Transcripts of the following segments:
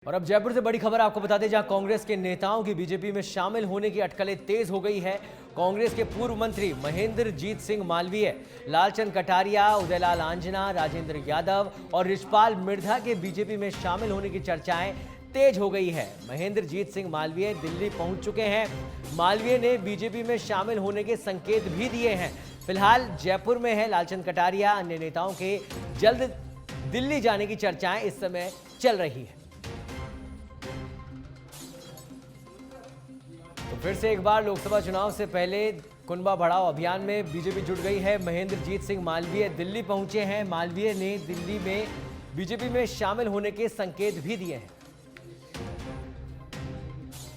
और अब जयपुर से बड़ी खबर आपको बता दें, जहां कांग्रेस के नेताओं की बीजेपी में शामिल होने की अटकलें तेज हो गई है। कांग्रेस के पूर्व मंत्री महेंद्र जीत सिंह मालवीय, लालचंद कटारिया, उदयलाल आंजना, राजेंद्र यादव और रिछपाल मिर्धा के बीजेपी में शामिल होने की चर्चाएं तेज हो गई है। महेंद्र जीत सिंह मालवीय दिल्ली पहुंच चुके हैं। मालवीय ने बीजेपी में शामिल होने के संकेत भी दिए हैं। फिलहाल जयपुर में है लालचंद कटारिया। अन्य नेताओं के जल्द दिल्ली जाने की चर्चाएं इस समय चल रही है। तो फिर से एक बार लोकसभा चुनाव से पहले कुनबा बढ़ाओ अभियान में बीजेपी जुट गई है। महेंद्र जीत सिंह मालवीय दिल्ली पहुंचे हैं। मालवीय ने दिल्ली में बीजेपी में शामिल होने के संकेत भी दिए हैं।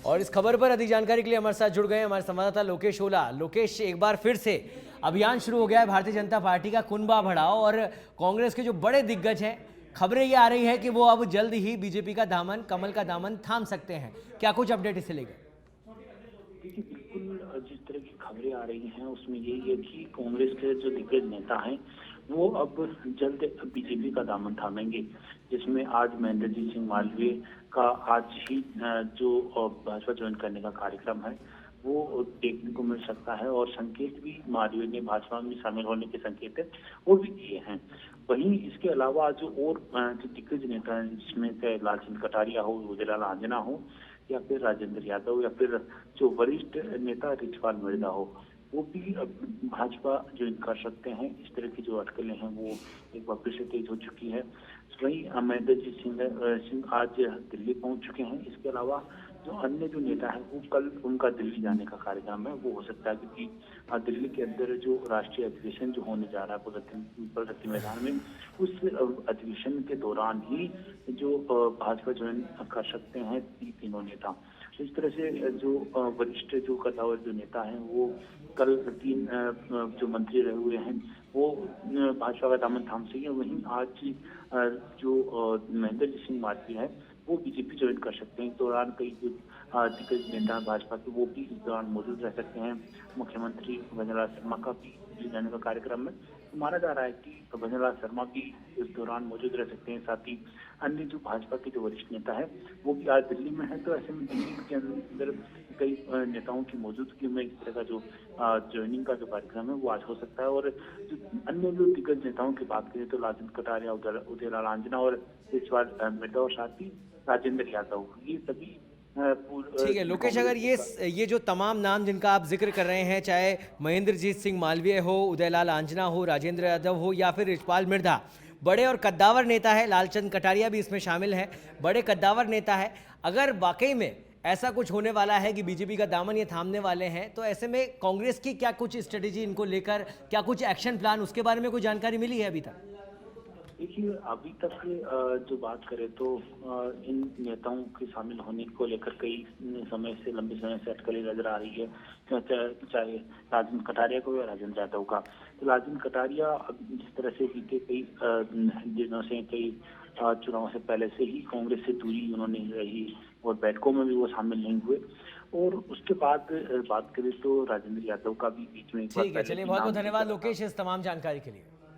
और इस खबर पर अधिक जानकारी के लिए हमारे साथ जुड़ गए हमारे संवाददाता लोकेश ओला। लोकेश, एक बार फिर से अभियान शुरू हो गया है भारतीय जनता पार्टी का कुनबा बढ़ाओ, और कांग्रेस के जो बड़े दिग्गज हैं, खबरें ये आ रही है कि वो अब जल्द ही बीजेपी का दामन, कमल का दामन थाम सकते हैं। क्या कुछ अपडेट इसे लेकर? देखिए, बिल्कुल जिस तरह की खबरें आ रही हैं उसमें यही है कि कांग्रेस के जो दिग्गज नेता हैं वो अब जल्द बीजेपी का दामन थामेंगे, जिसमें आज महेंद्र जीत सिंह मालवीय का आज ही जो भाजपा ज्वाइन करने का कार्यक्रम है वो देखने को मिल सकता है। और संकेत भी मालवीय ने भाजपा में शामिल होने के संकेत है वो भी दिए हैं। वहीं इसके अलावा जो और जो दिग्गज नेता हैं, जिसमें लालचंद कटारिया हो, उदयलाल आंजना हो, या फिर राजेंद्र यादव, या फिर जो वरिष्ठ नेता रिछपाल मिर्धा हो, वो भी अब भाजपा ज्वाइन कर सकते हैं। इस तरह की जो अटकलें हैं वो एक बार फिर से तेज हो चुकी है। वहीं महेंद्र जीत सिंह आज दिल्ली पहुंच चुके हैं। इसके अलावा जो अन्य जो नेता है वो कल उनका दिल्ली जाने का कार्यक्रम है वो हो सकता है, क्योंकि दिल्ली के अंदर जो राष्ट्रीय अधिवेशन जो होने जा रहा है प्रगति मैदान में, उस अधिवेशन के दौरान ही जो भाजपा ज्वाइन कर सकते हैं तीनों नेता। इस तरह से जो वरिष्ठ जो कद्दावर जो नेता हैं वो कल तीन जो मंत्री रहे हुए हैं वो भाजपा का दामन थाम सकें। वहीं आज जो महेंद्र जीत सिंह मालवीय है वो बीजेपी ज्वाइन कर सकते हैं। इस दौरान कई दिग्गज नेता भाजपा के वो भी इस दौरान मौजूद रह सकते हैं। मुख्यमंत्री भंजनलाल शर्मा का भी दिल्ली जाने का कार्यक्रम में तो माना जा रहा है कि भंजनलाल शर्मा भी इस दौरान मौजूद रह सकते हैं। साथ ही अन्य जो भाजपा के जो वरिष्ठ नेता है वो भी आज दिल्ली में है। तो ऐसे में दिल्ली के अंदर कई नेताओं की मौजूदगी में इस तरह का जो ज्वाइनिंग का जो कार्यक्रम है वो आज हो सकता है। और जो अन्य जो दिग्गज नेताओं की बात करें तो लालचंद कटारिया, उदयलाल आंजना और रिछपाल मिर्धा और साथ ही राजेंद्र यादव, ये सभी ठीक है लोकेश, अगर ये जो तमाम नाम जिनका आप जिक्र कर रहे हैं, चाहे महेंद्र जीत सिंह मालवीय हो, उदयलाल आंजना हो, राजेंद्र यादव हो या फिर रिछपाल मिर्धा, बड़े और कद्दावर नेता है। लालचंद कटारिया भी इसमें शामिल है, बड़े कद्दावर नेता है। अगर वाकई में ऐसा कुछ होने वाला है कि बीजेपी का दामन ये थामने वाले हैं, तो ऐसे में कांग्रेस की क्या कुछ स्ट्रेटेजी इनको लेकर, क्या कुछ एक्शन प्लान, उसके बारे में कोई जानकारी मिली है अभी तक? देखिए, अभी तक जो बात करें तो इन नेताओं के शामिल होने को लेकर कई लंबे समय से अटकलें नजर आ रही है, चाहे लालचंद कटारिया को या राजेंद्र यादव का। तो लालचंद कटारिया जिस तरह से बीते कई दिनों से, कई चुनाव से पहले से ही कांग्रेस से दूरी उन्होंने रही और बैठकों में भी वो शामिल नहीं हुए। और उसके बाद बात करें तो राजेंद्र यादव का भी बीच में एक बार ठीक है, चलिए बहुत बहुत धन्यवाद लोकेश इस तमाम जानकारी के लिए।